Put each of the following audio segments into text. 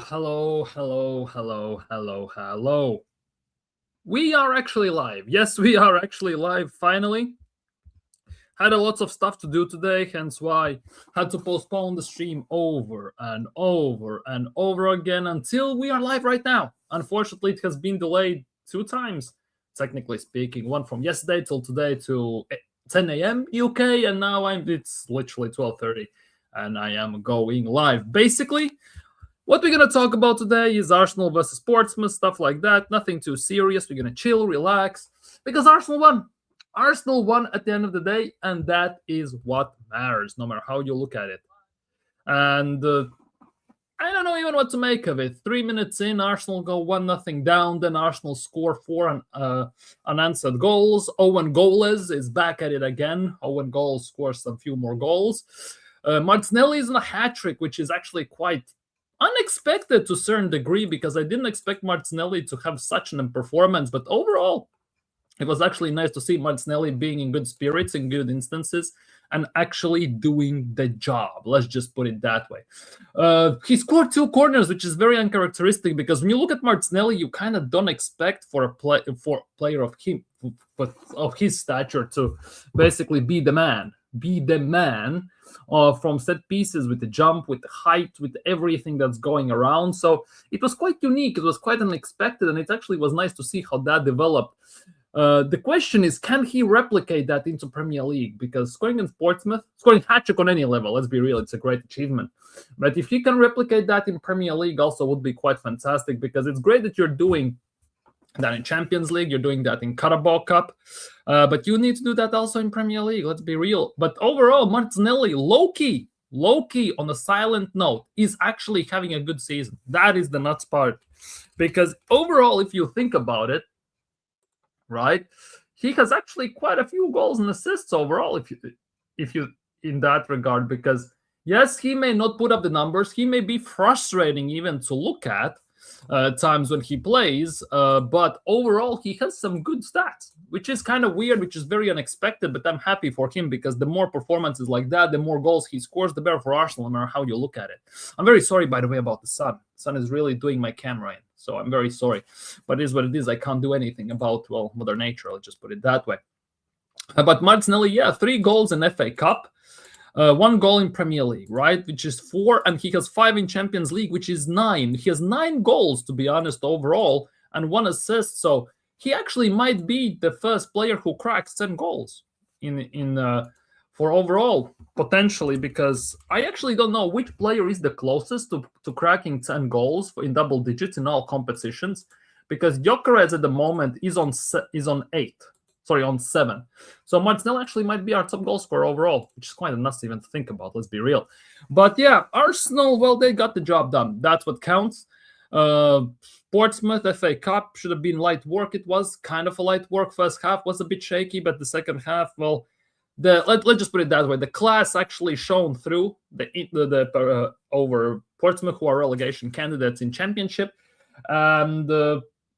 hello. We are actually live. Yes, we are actually live finally. Had a lots of stuff to do today, hence why had to postpone the stream over and over and over again until we are live right now. Unfortunately, it has been delayed 2 times, technically speaking. One from yesterday till today to 10 a.m. UK, and now it's literally 12:30, and I am going live. Basically, what we're going to talk about today is Arsenal versus Portsmouth, stuff like that. Nothing too serious. We're going to chill, relax, because Arsenal won. Arsenal won at the end of the day, and that is what matters, no matter how you look at it. And I don't know even what to make of it. 3 minutes in, Arsenal go 1-0 down. Then Arsenal score 4 unanswered goals. Owen Goles is back at it again. Owen Goles scores some few more goals. Martinelli is in a hat-trick, which is actually quite unexpected to a certain degree, because I didn't expect Martinelli to have such an performance. But overall, it was actually nice to see Martinelli being in good spirits in good instances and actually doing the job. Let's just put it that way. He scored 2 corners, which is very uncharacteristic, because when you look at Martinelli, you kind of don't expect for a player of his stature to basically be the man. From set pieces, with the jump, with the height, with everything that's going around. So it was quite unique. It was quite unexpected, and it actually was nice to see how that developed. The question is, can he replicate that into Premier League? Because scoring against Portsmouth, scoring hat-trick on any level, let's be real, it's a great achievement. But if he can replicate that in Premier League, also would be quite fantastic, because it's great that you're doing that in Champions League, you're doing that in Carabao Cup, but you need to do that also in Premier League, let's be real. But overall, Martinelli, low-key, on a silent note, is actually having a good season. That is the nuts part. Because overall, if you think about it, right, he has actually quite a few goals and assists overall, if you in that regard. Because yes, he may not put up the numbers, he may be frustrating even to look at times when he plays, but overall he has some good stats, which is kind of weird, which is very unexpected. But I'm happy for him, because the more performances like that, the more goals he scores, the better for Arsenal, no matter how you look at it. I'm very sorry, by the way, about the sun. Sun is really doing my camera in, so I'm very sorry, but it is what it is. I can't do anything about, well, Mother Nature, I'll just put it that way. But Martinelli, 3 goals in FA Cup, 1 goal in Premier League, right, which is 4, and he has 5 in Champions League, which is 9. He has 9 goals, to be honest, overall, and 1 assist. So he actually might be the first player who cracks 10 goals for overall, potentially, because I actually don't know which player is the closest to cracking 10 goals in double digits in all competitions, because Gyökeres at the moment is on 7. So Martinelli actually might be our top goal scorer overall, which is quite nuts even to think about, let's be real. But yeah, Arsenal, well, they got the job done. That's what counts. Portsmouth FA Cup should have been light work. It was kind of a light work. First half was a bit shaky, but the second half, well, let's just put it that way. The class actually shone through over Portsmouth, who are relegation candidates in Championship. And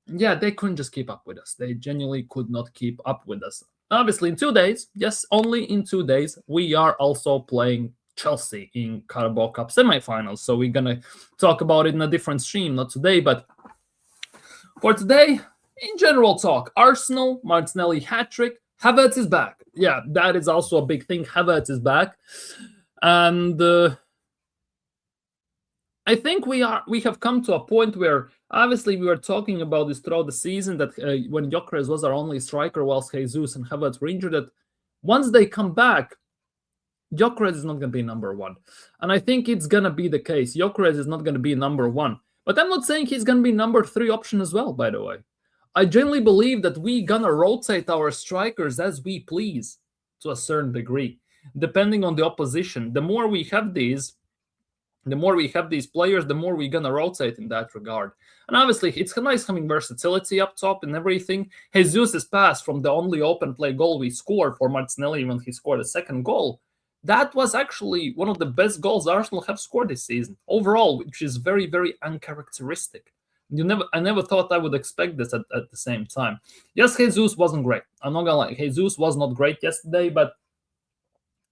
they couldn't just keep up with us. They genuinely could not keep up with us. Obviously, in 2 days, yes, only in 2 days, we are also playing Chelsea in Carabao Cup semifinals. So we're going to talk about it in a different stream, not today. But for today, in general talk, Arsenal, Martinelli hat-trick, Havertz is back. Yeah, that is also a big thing. Havertz is back. And I think we have come to a point where, obviously, we were talking about this throughout the season, that when Gyökeres was our only striker, whilst Jesus and Havertz were injured, that once they come back, Gyökeres is not going to be number 1. And I think it's going to be the case. Gyökeres is not going to be number 1. But I'm not saying he's going to be number 3 option as well, by the way. I genuinely believe that we're going to rotate our strikers as we please to a certain degree, depending on the opposition. The more we have these players, the more we're going to rotate in that regard. And obviously, it's nice having versatility up top and everything. Jesus' pass from the only open play goal we scored for Martinelli when he scored a second goal, that was actually one of the best goals Arsenal have scored this season overall, which is very, very uncharacteristic. I never thought I would expect this at the same time. Yes, Jesus wasn't great. I'm not going to lie. Jesus was not great yesterday, but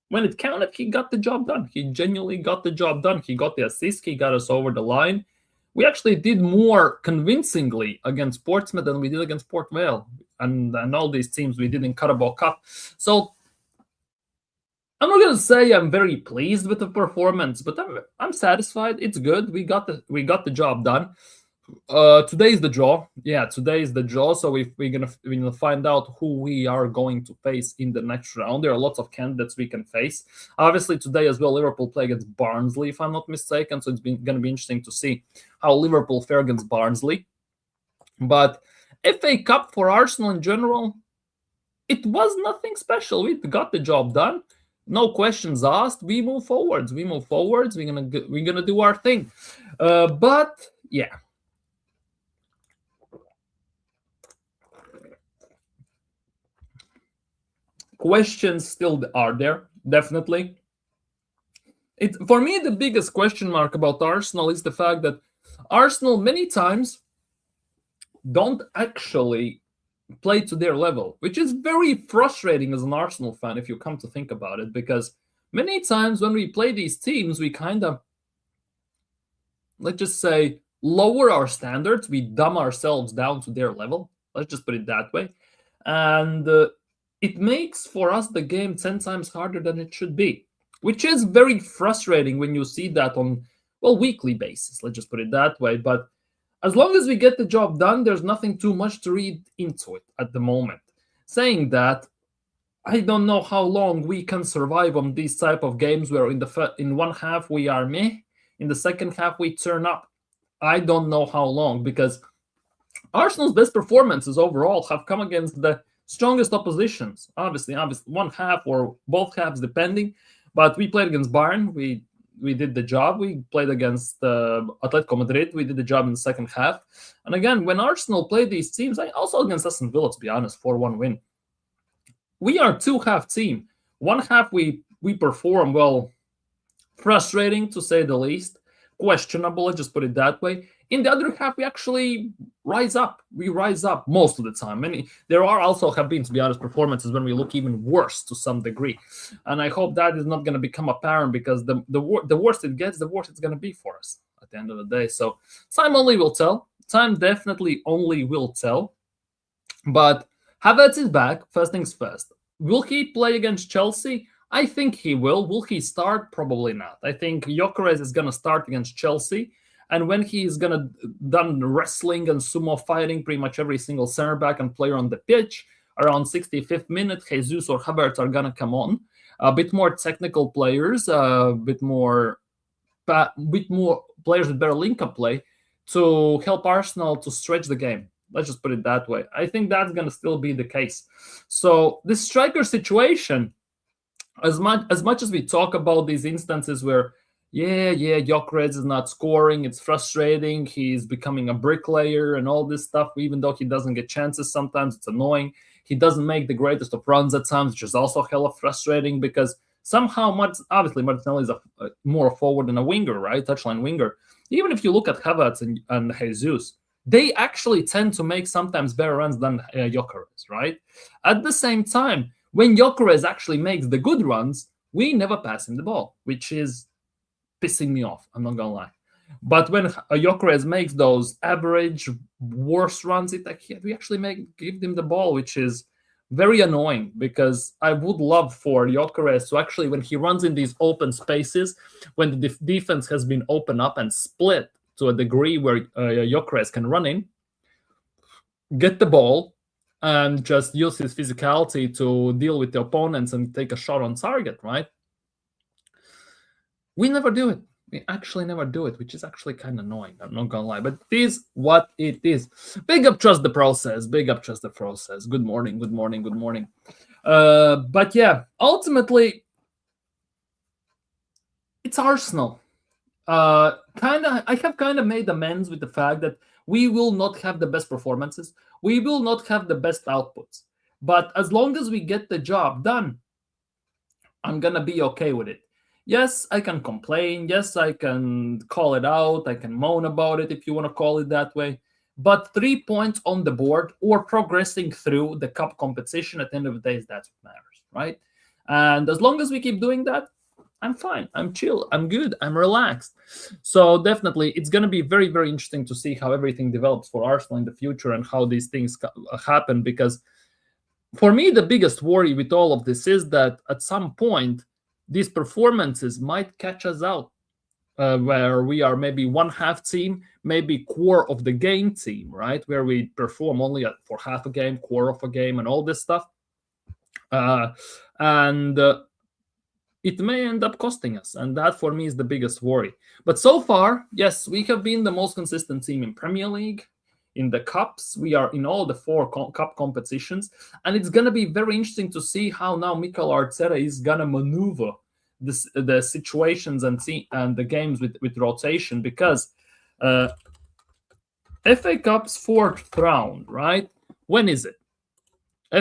when it counted, he got the job done. He genuinely got the job done. He got the assist. He got us over the line. we actually did more convincingly against Portsmouth than we did against Port Vale, and all these teams we did in Carabao Cup. So I'm not gonna say I'm very pleased with the performance, but I'm satisfied. It's good. We got the job done. Today is the draw. Yeah, today is the draw. So if we're gonna find out who we are going to face in the next round. There are lots of candidates we can face. Obviously today as well, Liverpool play against Barnsley, if I'm not mistaken. So it's gonna be interesting to see how Liverpool fare against Barnsley. But FA Cup for Arsenal in general, it was nothing special. We got the job done. No questions asked. We move forwards. We're gonna do our thing. But yeah. Questions still are there, definitely. For me, the biggest question mark about Arsenal is the fact that Arsenal many times don't actually play to their level, which is very frustrating as an Arsenal fan if you come to think about it, because many times when we play these teams, we kind of, let's just say, lower our standards. We dumb ourselves down to their level. Let's just put it that way. And it makes for us the game 10 times harder than it should be, which is very frustrating when you see that on, well, weekly basis. Let's just put it that way. But as long as we get the job done, there's nothing too much to read into it at the moment. Saying that, I don't know how long we can survive on these type of games where in one half we are meh, in the second half we turn up. I don't know how long, because Arsenal's best performances overall have come against the strongest oppositions. Obviously, one half or both halves depending. But we played against Bayern. We did the job. We played against Atletico Madrid. We did the job in the second half. And again, when Arsenal played these teams, also against Aston Villa, to be honest, 4-1 win. We are two-half team. One half we perform, well, frustrating to say the least. Questionable, let's just put it that way. In the other half, we actually rise up. We rise up most of the time. There have been, to be honest, performances when we look even worse to some degree. And I hope that is not going to become apparent, because the worse it gets, the worse it's going to be for us at the end of the day. So time only will tell. Time definitely only will tell. But Havertz is back, first things first. Will he play against Chelsea? I think he will. Will he start? Probably not. I think Gyökeres is going to start against Chelsea. And when he's going to done wrestling and sumo fighting pretty much every single center back and player on the pitch, around 65th minute, Jesus or Havertz are going to come on. A bit more technical players, a bit more players with better link-up play to help Arsenal to stretch the game. Let's just put it that way. I think that's going to still be the case. So this striker situation, as much as we talk about these instances where, Gyökeres is not scoring, it's frustrating, he's becoming a bricklayer and all this stuff, even though he doesn't get chances sometimes, it's annoying. He doesn't make the greatest of runs at times, which is also hella frustrating, because somehow, obviously, Martinelli is more a forward than a winger, right? Touchline winger. Even if you look at Havertz and Jesus, they actually tend to make sometimes better runs than Gyökeres, right? At the same time, when Gyökeres actually makes the good runs, we never pass him the ball, which is pissing me off, I'm not gonna lie. But when Gyökeres makes those average, worse runs, we actually give him the ball, which is very annoying, because I would love for Gyökeres to actually, when he runs in these open spaces, when the defense has been opened up and split to a degree where Gyökeres can run in, get the ball, and just use his physicality to deal with the opponents and take a shot on target, right? We never do it. We actually never do it, which is actually kind of annoying. I'm not gonna lie, but it is what it is. Big up, trust the process. Big up, trust the process. Good morning, good morning, good morning. But yeah, ultimately, it's Arsenal. I have kind of made amends with the fact that we will not have the best performances. We will not have the best outputs. But as long as we get the job done, I'm gonna be okay with it. Yes, I can complain. Yes, I can call it out. I can moan about it if you want to call it that way. But 3 points on the board or progressing through the cup competition at the end of the day, that's what matters, right? And as long as we keep doing that, I'm fine. I'm chill. I'm good. I'm relaxed. So definitely, it's going to be very, very interesting to see how everything develops for Arsenal in the future and how these things happen. Because for me, the biggest worry with all of this is that at some point, these performances might catch us out, where we are maybe one half team, maybe core of the game team, right? Where we perform only for half a game, core of a game, and all this stuff. And it may end up costing us. And that, for me, is the biggest worry. But so far, yes, we have been the most consistent team in Premier League. In the cups, we are in all the 4 cup competitions. And it's going to be very interesting to see how now Mikel Arteta is going to maneuver the situations and the games with rotation. Because FA Cup's 4th round, right? When is it?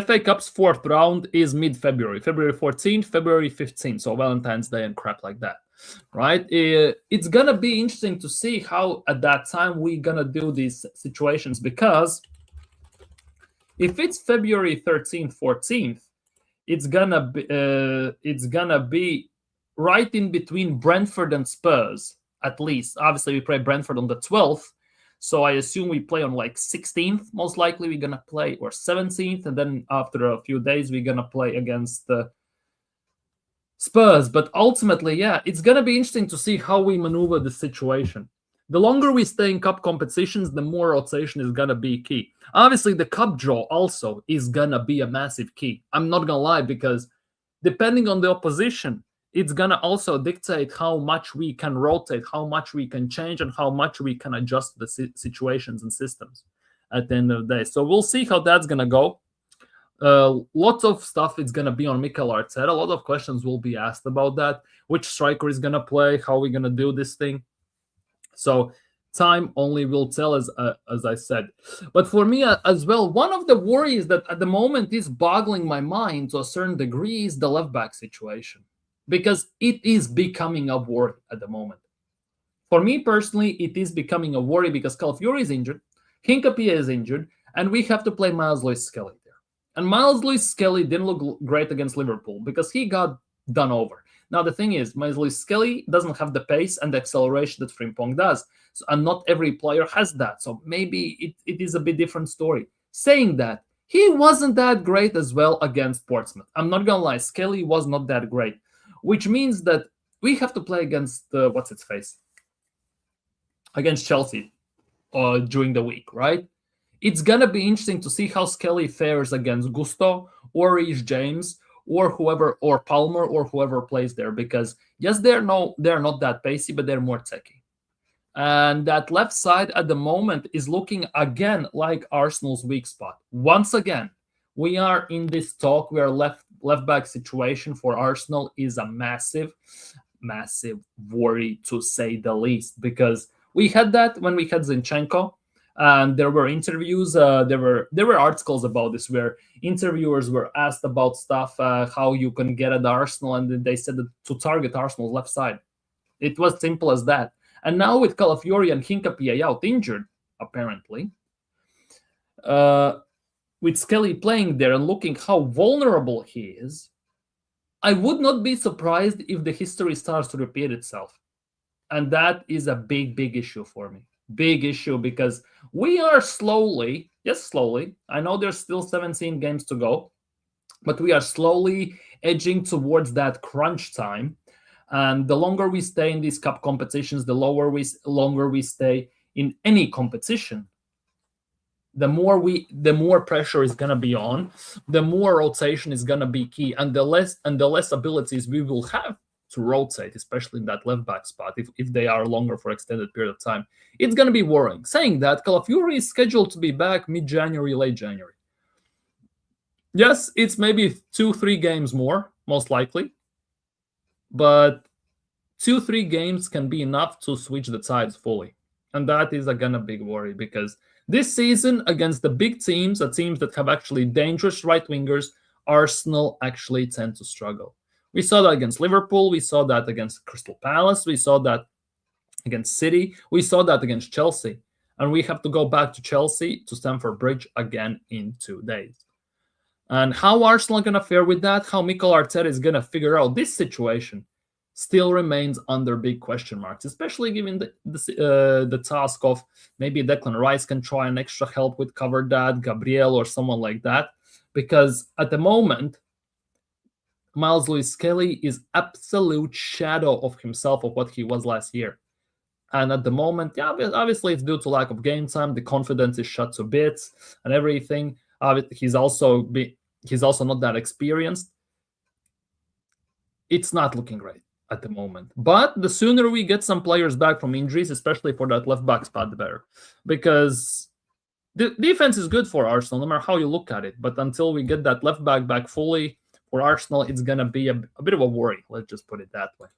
FA Cup's 4th round is mid-February, February 14th, February 15th, so Valentine's Day and crap like that, right? It's going to be interesting to see how at that time we're going to do these situations, because if it's February 13th, 14th, it's going to be right in between Brentford and Spurs, at least. Obviously, we play Brentford on the 12th. So I assume we play on like 16th, most likely we're going to play, or 17th. And then after a few days, we're going to play against the Spurs. But ultimately, yeah, it's going to be interesting to see how we maneuver the situation. The longer we stay in cup competitions, the more rotation is going to be key. Obviously, the cup draw also is going to be a massive key. I'm not going to lie, because depending on the opposition, it's going to also dictate how much we can rotate, how much we can change, and how much we can adjust the situations and systems at the end of the day. So we'll see how that's going to go. Lots of stuff is going to be on Mikel Arteta. A lot of questions will be asked about that. Which striker is going to play? How are we going to do this thing? So time only will tell, as I said. But for me as well, one of the worries that at the moment is boggling my mind to a certain degree is the left-back situation. Because it is becoming a worry at the moment. For me personally, it is becoming a worry because Calafiori is injured, Hincapie is injured, and we have to play Miles Lewis-Skelly there. And Miles Lewis-Skelly didn't look great against Liverpool because he got done over. Now, the thing is, Miles Lewis-Skelly doesn't have the pace and the acceleration that Frimpong does. So, and not every player has that. So maybe it is a bit different story. Saying that, he wasn't that great as well against Portsmouth. I'm not going to lie, Skelly was not that great. Which means that we have to play against against Chelsea during the week, right? It's gonna be interesting to see how Skelly fares against Gusto or Reece James or whoever, or Palmer, or whoever plays there. Because yes, they're not that pacey, but they're more techy. And that left side at the moment is looking again like Arsenal's weak spot. Once again, we are in this talk where left back situation for Arsenal is a massive worry, to say the least, because we had that when we had Zinchenko, and there were interviews, there were articles about this where interviewers were asked about stuff, how you can get at Arsenal, and they said that to target Arsenal's left side. It was simple as that. And now with Calafiori and Hincapie out injured, apparently, with Skelly playing there and looking how vulnerable he is, I would not be surprised if the history starts to repeat itself. And that is a big issue for me. Big issue, because we are slowly, I know there's still 17 games to go, but we are slowly edging towards that crunch time. And the longer we stay in these cup competitions, the longer we stay in any competition, the more pressure is going to be on, the more rotation is going to be key, and the less abilities we will have to rotate, especially in that left back spot, if they are longer for extended period of time. It's going to be worrying. Saying that, Calafiori is scheduled to be back mid-January, late January. Yes, it's maybe 2-3 games more, most likely, but 2-3 games can be enough to switch the tides fully. And that is again a big worry, because this season against the big teams, the teams that have actually dangerous right wingers, Arsenal actually tend to struggle. We saw that against Liverpool. We saw that against Crystal Palace. We saw that against City. We saw that against Chelsea. And we have to go back to Chelsea, to Stamford Bridge again in 2 days. And how Arsenal are going to fare with that, how Mikel Arteta is going to figure out this situation, still remains under big question marks, especially given the task of maybe Declan Rice can try an extra help with cover that, Gabriel or someone like that, because at the moment, Miles Lewis-Skelly is absolute shadow of himself of what he was last year. And at the moment, yeah, obviously it's due to lack of game time. The confidence is shot to bits and everything. He's also not that experienced. It's not looking great at the moment. But the sooner we get some players back from injuries, especially for that left back spot, the better. Because the defense is good for Arsenal, no matter how you look at it. But until we get that left back fully for Arsenal, it's going to be a bit of a worry. Let's just put it that way.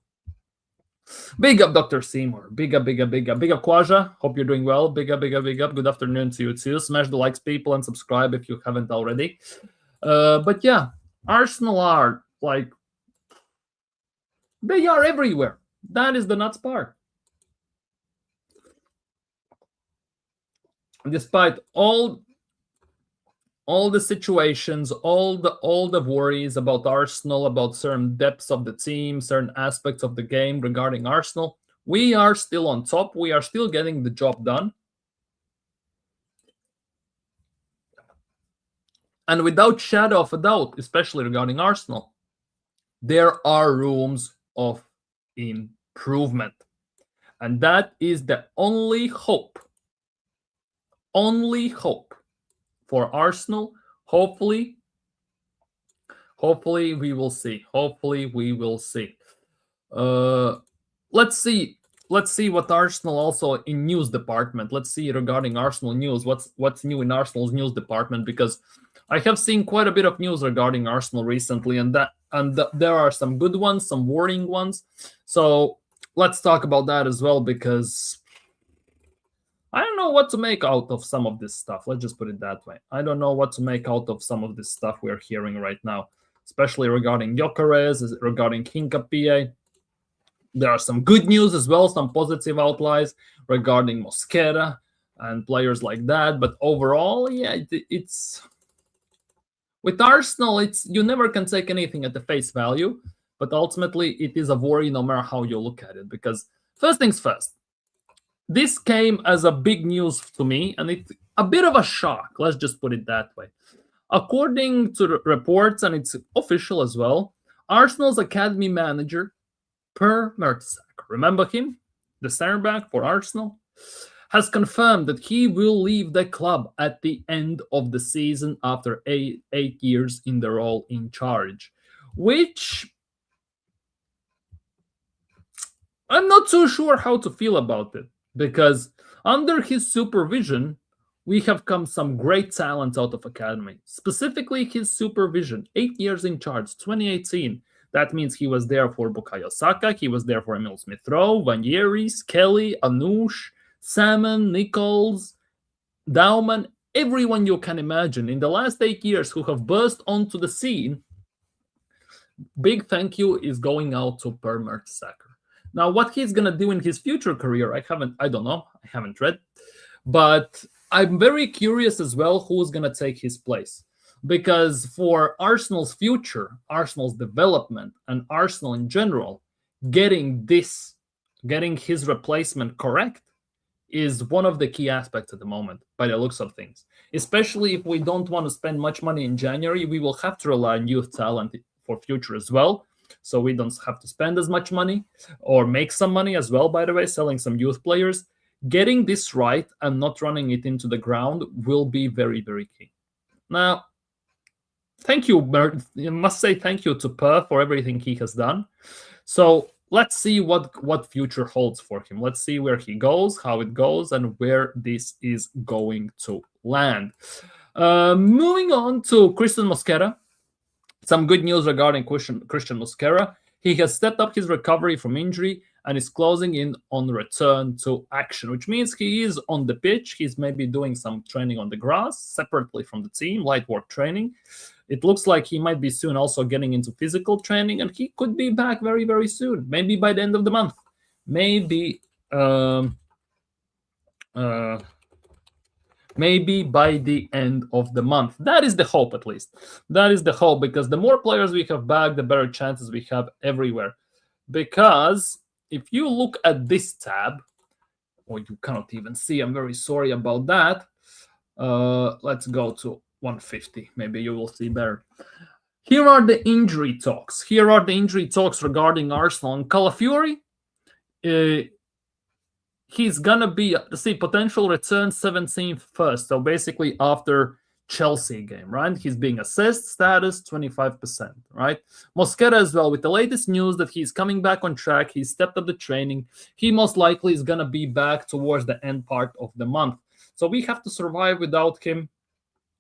Big up, Dr. Seymour. Big up, Kwaja. Hope you're doing well. Big up. Good afternoon to you too. Smash the likes, people, and subscribe if you haven't already. But yeah, Arsenal are like, they are everywhere. That is the nuts part. Despite all the situations, all the worries about Arsenal, about certain depths of the team, certain aspects of the game regarding Arsenal, we are still on top. We are still getting the job done. And without shadow of a doubt, especially regarding Arsenal, there are rooms of improvement. And that is the only hope for Arsenal. Hopefully we will see. Let's see what Arsenal also in news department. Let's see regarding Arsenal news. What's new in Arsenal's news department, because I have seen quite a bit of news regarding Arsenal recently, and there are some good ones, some worrying ones. So let's talk about that as well, because I don't know what to make out of some of this stuff. Let's just put it that way. I don't know what to make out of some of this stuff we're hearing right now, especially regarding Gyökeres, regarding Hincapié. There are some good news as well, some positive outliers regarding Mosquera and players like that. But overall, yeah, it's with Arsenal, you never can take anything at the face value. But ultimately, it is a worry no matter how you look at it. Because first things first, this came as a big news to me, and it's a bit of a shock. Let's just put it that way. According to the reports, and it's official as well, Arsenal's academy manager, Per Mertesacker, remember him? The center back for Arsenal? Has confirmed that he will leave the club at the end of the season after eight years in the role in charge. Which I'm not so sure how to feel about it. Because under his supervision, we have come some great talent out of academy. Specifically, his supervision, 8 years in charge, 2018. That means he was there for Bukayo Saka, he was there for Emil Smith-Rowe, Vanieri, Kelly, Anoush, Salmon, Nichols, Dauman, everyone you can imagine in the last 8 years who have burst onto the scene. Big thank you is going out to Per Mertesacker. Now, what he's going to do in his future career, I don't know. I haven't read. But I'm very curious as well who's going to take his place. Because for Arsenal's future, Arsenal's development, and Arsenal in general, getting his replacement correct is one of the key aspects at the moment, by the looks of things. Especially if we don't want to spend much money in January, we will have to rely on youth talent for future as well. So we don't have to spend as much money or make some money as well, by the way, selling some youth players. Getting this right and not running it into the ground will be very, very key. Now, thank you, Bert. I must say thank you to Per for everything he has done. So let's see what future holds for him. Let's see where he goes, how it goes, and where this is going to land. Moving on to Christian Mosquera. Some good news regarding Christian Mosquera. He has stepped up his recovery from injury and is closing in on return to action, which means he is on the pitch. He's maybe doing some training on the grass separately from the team, light work training. It looks like he might be soon also getting into physical training, and he could be back very, very soon, maybe by the end of the month. Maybe by the end of the month. That is the hope, at least. That is the hope, because the more players we have back, the better chances we have everywhere. because if you look at this tab, or you cannot even see, I'm very sorry about that. Let's go to 150. Maybe you will see better. Here are the injury talks. Here are the injury talks regarding Arsenal. And Calafiori, he's gonna be, see, potential return 17th first. So basically after Chelsea game, right? He's being assessed, status 25%, right? Mosquera as well, with the latest news that he's coming back on track. He stepped up the training. He most likely is gonna be back towards the end part of the month. So we have to survive without him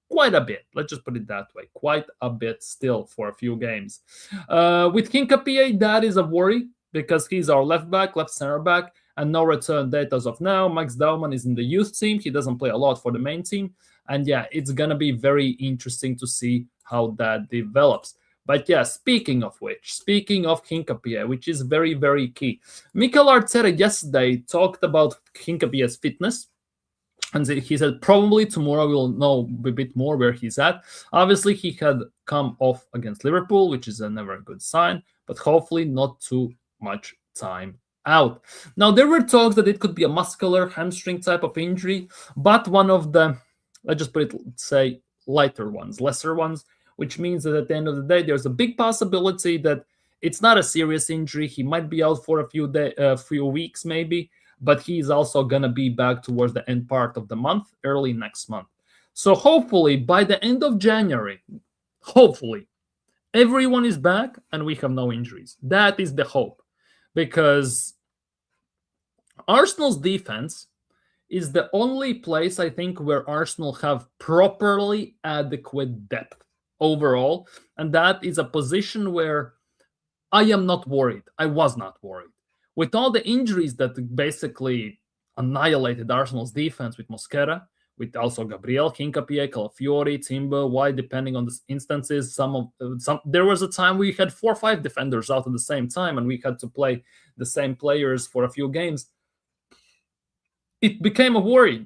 quite a bit. Let's just put it that way. Quite a bit still for a few games. With Hincapié, that is a worry because he's our left back, left center back, and no return date as of now. Max Daumann is in the youth team. He doesn't play a lot for the main team. And yeah, it's going to be very interesting to see how that develops. But yeah, speaking of Hincapié, which is very, very key. Mikel Arteta yesterday talked about Hincapié's fitness. And he said probably tomorrow we'll know a bit more where he's at. Obviously, he had come off against Liverpool, which is a never a good sign, but hopefully not too much time out. Now, there were talks that it could be a muscular hamstring type of injury, but one of the, let's just put it, say, lighter ones, lesser ones, which means that at the end of the day, there's a big possibility that it's not a serious injury. He might be out for a few weeks maybe, but he's also going to be back towards the end part of the month, early next month. So hopefully by the end of January, hopefully everyone is back and we have no injuries. That is the hope, because Arsenal's defense is the only place I think where Arsenal have properly adequate depth overall. And that is a position where I am not worried. I was not worried. With all the injuries that basically annihilated Arsenal's defense with Mosquera, with also Gabriel, Hincapié, Calafiori, Timber, White, depending on the instances. There was a time we had 4 or 5 defenders out at the same time, and we had to play the same players for a few games. It became a worry.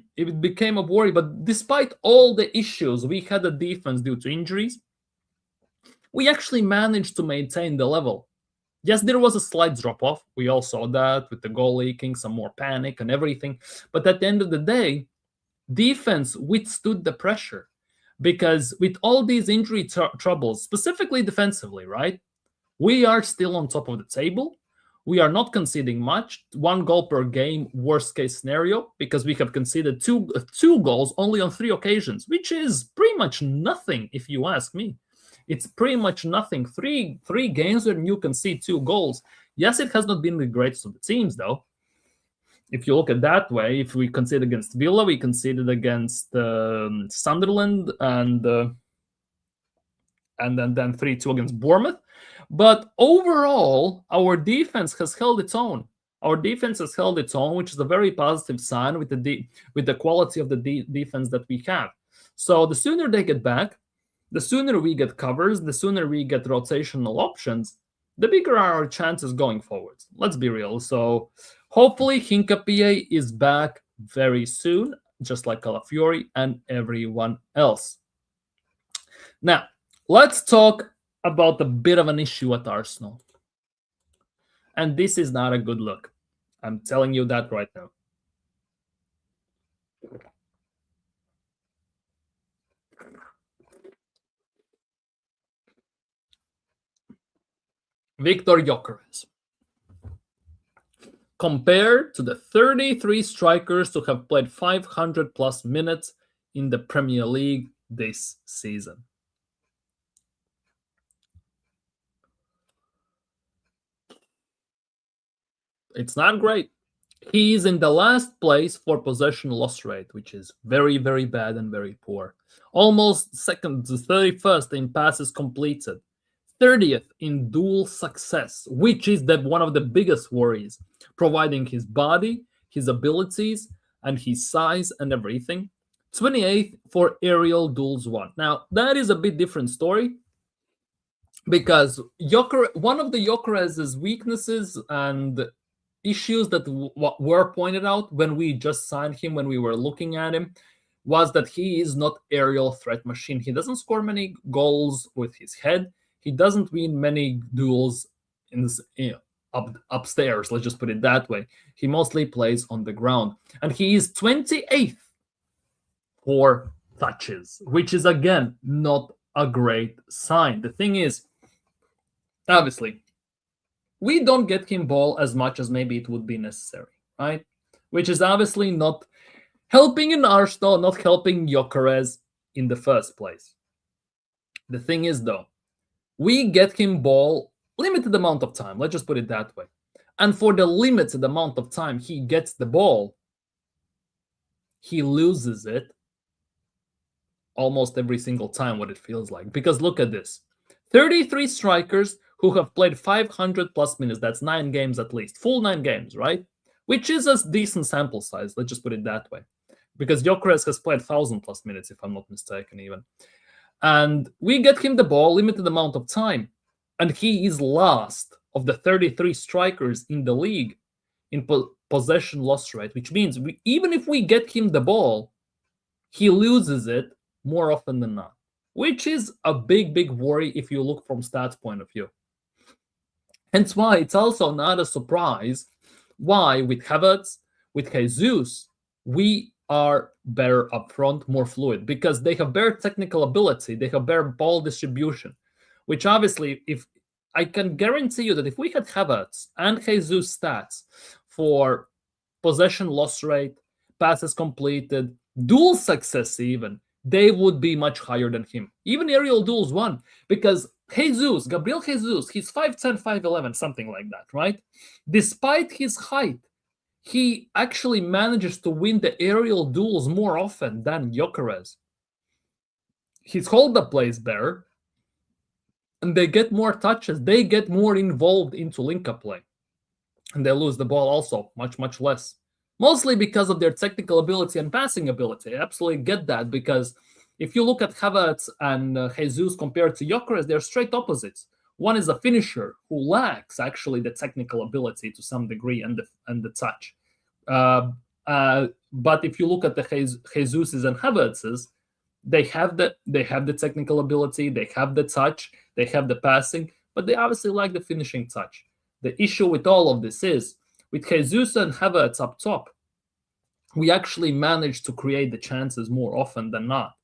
But despite all the issues we had the defense due to injuries, we actually managed to maintain the level. Yes, there was a slight drop-off. We all saw that with the goal leaking, some more panic and everything. But at the end of the day, defense withstood the pressure, because with all these injury troubles, specifically defensively, right, we are still on top of the table. We are not conceding much. 1 goal per game, worst case scenario, because we have conceded two goals only on 3 occasions, which is pretty much nothing if you ask me. It's pretty much nothing. Three games where you concede 2 goals. Yes, it has not been the greatest of the teams, though. If you look at that way, if we conceded against Villa, we conceded against Sunderland, and then 3-2 against Bournemouth. But overall, our defense has held its own. Which is a very positive sign with the quality of the defense that we have. So the sooner they get back, the sooner we get covers, the sooner we get rotational options, the bigger are our chances going forward. Let's be real. So hopefully Hincapié is back very soon, just like Calafiori and everyone else. Now, let's talk about a bit of an issue at Arsenal. And this is not a good look. I'm telling you that right now. Viktor Gyökeres. Compared to the 33 strikers who have played 500 plus minutes in the Premier League this season. It's not great. He is in the last place for possession loss rate, which is very, very bad and very poor. Almost second to 31st in passes completed. 30th in duel success, which is one of the biggest worries, providing his body, his abilities, and his size and everything. 28th for aerial duels won. Now, that is a bit different story, because one of the Gyökeres' weaknesses and issues that were pointed out when we just signed him, when we were looking at him, was that he is not aerial threat machine. He doesn't score many goals with his head. He doesn't win many duels upstairs. Let's just put it that way. He mostly plays on the ground, and he is 28th for touches, which is again not a great sign. The thing is, obviously, we don't get him ball as much as maybe it would be necessary, right? Which is obviously not helping in Arsenal, not helping Gyökeres in the first place. The thing is, though, we get him ball limited amount of time. Let's just put it that way. And for the limited amount of time he gets the ball, he loses it almost every single time, what it feels like. Because look at this. 33 strikers who have played 500 plus minutes. That's 9 games at least. Full 9 games, right? Which is a decent sample size. Let's just put it that way. Because Gyökeres has played 1,000 plus minutes, if I'm not mistaken, even. And we get him the ball, limited amount of time. And he is last of the 33 strikers in the league in possession loss rate, which means even if we get him the ball, he loses it more often than not, which is a big, big worry if you look from stats point of view. Hence why it's also not a surprise why with Havertz, with Jesus, we are better up front, more fluid, because they have better technical ability, they have better ball distribution, which obviously, if I can guarantee you that if we had Havertz and Jesus stats for possession loss rate, passes completed, duel success even, they would be much higher than him. Even aerial duels won, because Gabriel Jesus, he's 5'10", 5'11", something like that, right? Despite his height, he actually manages to win the aerial duels more often than Gyökeres. His hold-up plays better, and they get more touches. They get more involved into link-up play, and they lose the ball also much, much less. Mostly because of their technical ability and passing ability. I absolutely get that, because if you look at Havertz and Jesus compared to Gyökeres, they're straight opposites. One is a finisher who lacks actually the technical ability to some degree and the touch. But if you look at the Jesus's and Havertz's, they have the technical ability, they have the touch, they have the passing, but they obviously lack the finishing touch. The issue with all of this is, with Jesus and Havertz up top, we actually manage to create the chances more often than not.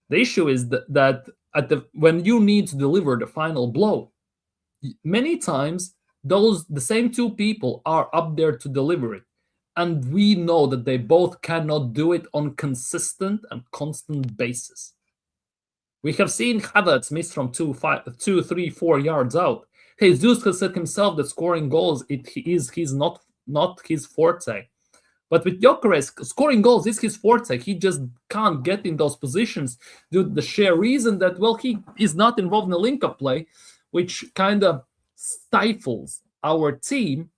The issue is that when you need to deliver the final blow, many times the same two people are up there to deliver it. And we know that they both cannot do it on consistent and constant basis. We have seen Havertz miss from 2, 3, 4 yards out. Jesus has said himself that scoring goals he's not his forte. But with Gyökeres, scoring goals is his forte. He just can't get in those positions due to the sheer reason that, well, he is not involved in the link-up play, which kind of stifles our team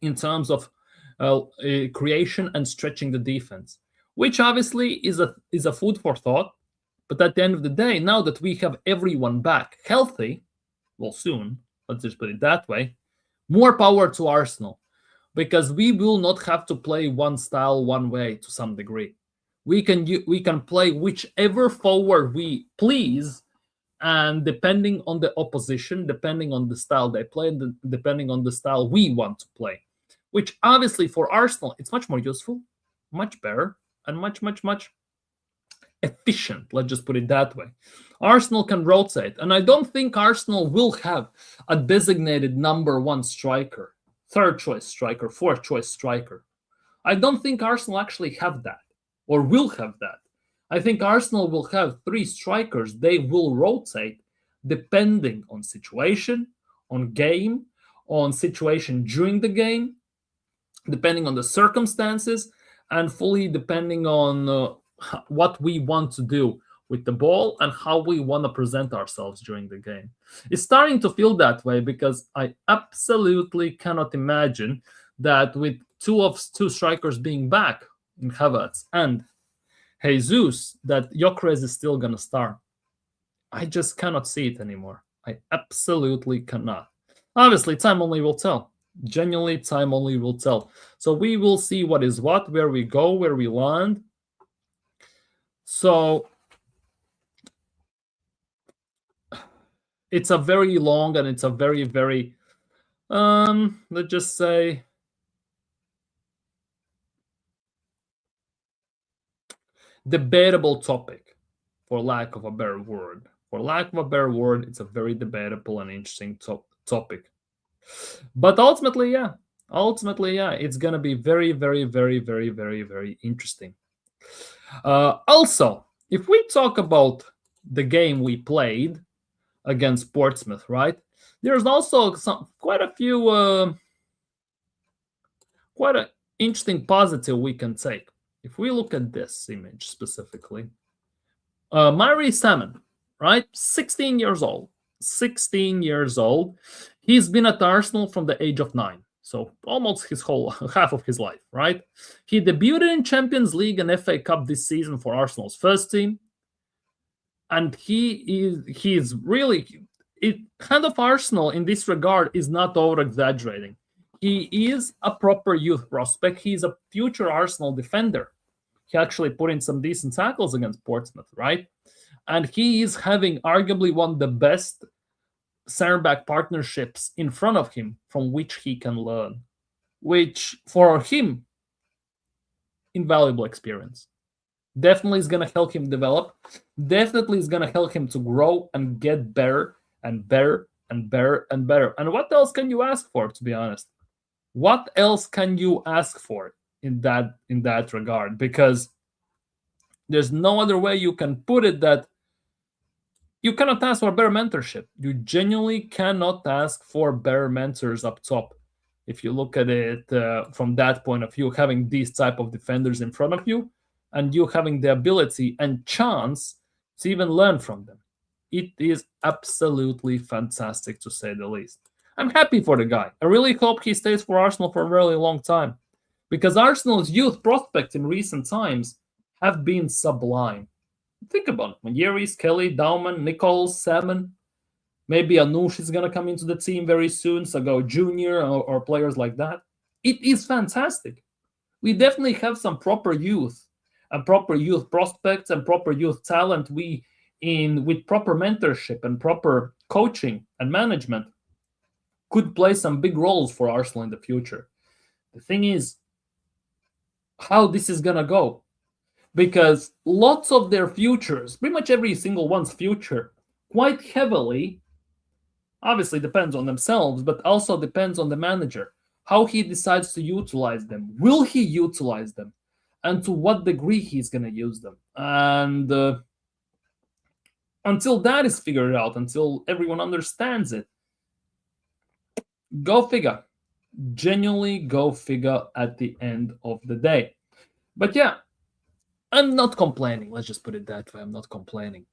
in terms of creation and stretching the defense, which obviously is a food for thought. But at the end of the day, now that we have everyone back healthy, well, soon, let's just put it that way, more power to Arsenal, because we will not have to play one style one way to some degree. We can play whichever forward we please, and depending on the opposition, depending on the style they play, and depending on the style we want to play, which obviously for Arsenal, it's much more useful, much better, and much, much, much efficient. Let's just put it that way. Arsenal can rotate, and I don't think Arsenal will have a designated number 1 striker, 3rd choice striker, 4th choice striker. I don't think Arsenal actually have that, or will have that. I think Arsenal will have 3 strikers. They will rotate depending on situation, on game, on situation during the game, depending on the circumstances, and fully depending on what we want to do with the ball and how we want to present ourselves during the game. It's starting to feel that way, because I absolutely cannot imagine that with two strikers being back in Havertz and Jesus, that Gyökeres is still going to start. I just cannot see it anymore. I absolutely cannot. Obviously, time only will tell. Genuinely, time only will tell. So we will see what is what, where we go, where we land. So it's a very long and it's a very, very Let's just say debatable topic, for lack of a better word. For lack of a better word, it's a very debatable and interesting topic. But ultimately, yeah, it's gonna be very, very, very, very, very, very interesting. Also, if we talk about the game we played against Portsmouth, right? There's also quite a few, quite an interesting positive we can take. If we look at this image specifically, Mari Salmon, right? 16 years old. 16 years old. He's been at Arsenal from the age of 9. So almost his whole half of his life, right? He debuted in Champions League and FA Cup this season for Arsenal's first team. And he's really it kind of Arsenal in this regard is not over exaggerating. He is a proper youth prospect. He's a future Arsenal defender. He actually put in some decent tackles against Portsmouth, right? And he is having arguably one of the best center back partnerships in front of him from which he can learn, which for him, invaluable experience. Definitely is going to help him develop. Definitely is going to help him to grow and get better and better and better and better. And what else can you ask for, to be honest? What else can you ask for in that regard? Because there's no other way you can put it that you cannot ask for better mentorship. You genuinely cannot ask for better mentors up top. If you look at it from that point of view, having these type of defenders in front of you, and you having the ability and chance to even learn from them. It is absolutely fantastic, to say the least. I'm happy for the guy. I really hope he stays for Arsenal for a really long time, because Arsenal's youth prospects in recent times have been sublime. Think about it. Mayeris, Kelly, Dauman, Nichols, Salmon. Maybe Anush is going to come into the team very soon, Sago Jr. or players like that. It is fantastic. We definitely have some proper youth and proper youth prospects and proper youth talent. With proper mentorship and proper coaching and management, could play some big roles for Arsenal in the future. The thing is, how this is going to go. Because lots of their futures, pretty much every single one's future, quite heavily, obviously depends on themselves, but also depends on the manager, how he decides to utilize them. Will he utilize them? And to what degree he's going to use them. And until that is figured out, until everyone understands it, go figure. Genuinely go figure at the end of the day. But yeah, I'm not complaining. Let's just put it that way. I'm not complaining.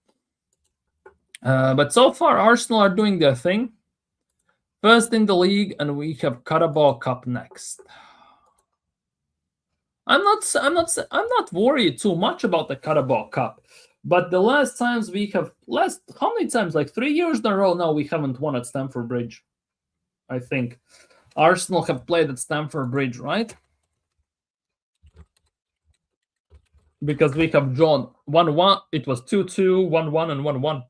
But so far, Arsenal are doing their thing. First in the league, and we have Carabao Cup next. I'm not worried too much about the Carabao Cup, but the last times how many times? Like 3 years in a row now we haven't won at Stamford Bridge. I think Arsenal have played at Stamford Bridge, right? Because we have drawn 1-1. It was 2-2, 1-1, and 1-1.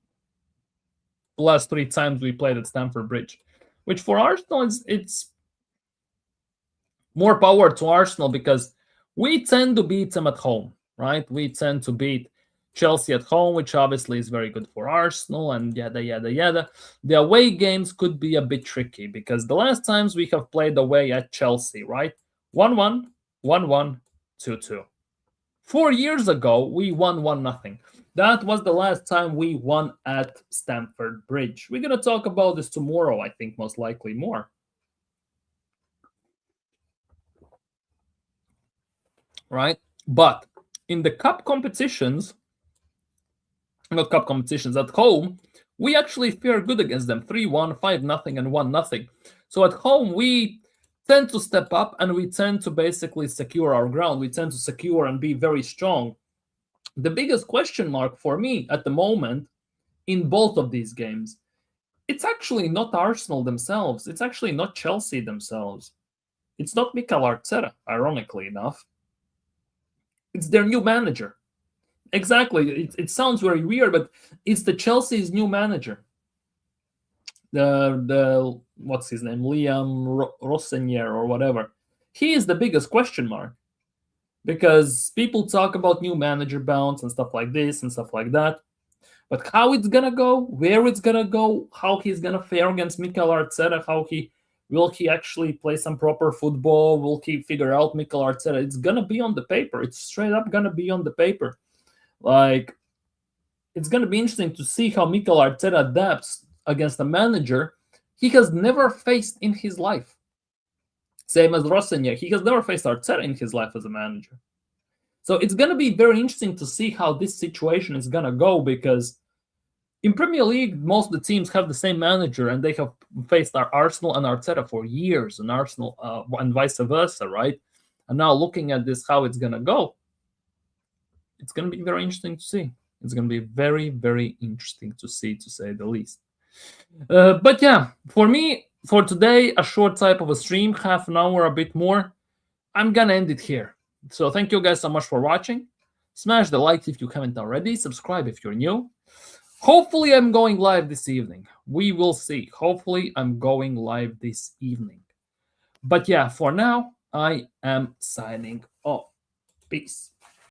The last 3 times we played at Stamford Bridge, which for Arsenal it's more power to Arsenal, because we tend to beat them at home, right? We tend to beat Chelsea at home, which obviously is very good for Arsenal, and yada, yada, yada. The away games could be a bit tricky, because the last times we have played away at Chelsea, right? 1-1, 1-1, 2-2. 4 years ago, we won 1-0. That was the last time we won at Stamford Bridge. We're going to talk about this tomorrow, I think, most likely more. Right? But in the cup competitions, not cup competitions, at home, we actually fare good against them. 3-1, 5-0, and 1-0. So at home, we tend to step up and we tend to basically secure our ground. We tend to secure and be very strong. The biggest question mark for me at the moment in both of these games, it's actually not Arsenal themselves. It's actually not Chelsea themselves. It's not Mikel Arteta, ironically enough. It's their new manager. Exactly. It sounds very weird, but it's the Chelsea's new manager. the what's his name, Liam Rossinier or whatever. He is the biggest question mark because people talk about new manager bounce and stuff like this and stuff like that. But how it's gonna go, where it's gonna go, how he's gonna fare against Mikel Arteta, will he actually play some proper football? Will he figure out Mikel Arteta? It's gonna be on the paper. It's straight up gonna be on the paper. Like, it's gonna be interesting to see how Mikel Arteta adapts against a manager he has never faced in his life. Same as Rossinier, he has never faced Arteta in his life as a manager. So it's going to be very interesting to see how this situation is going to go, because in Premier League, most of the teams have the same manager and they have faced Arsenal and Arteta for years, and Arsenal and vice versa, right? And now looking at this, how it's going to go, it's going to be very interesting to see. It's going to be very, very interesting to see, to say the least. But yeah, for me, for today, a short type of a stream, half an hour, a bit more. I'm going to end it here. So thank you guys so much for watching. Smash the like if you haven't already. Subscribe if you're new. Hopefully I'm going live this evening. We will see. Hopefully I'm going live this evening. But yeah, for now, I am signing off. Peace.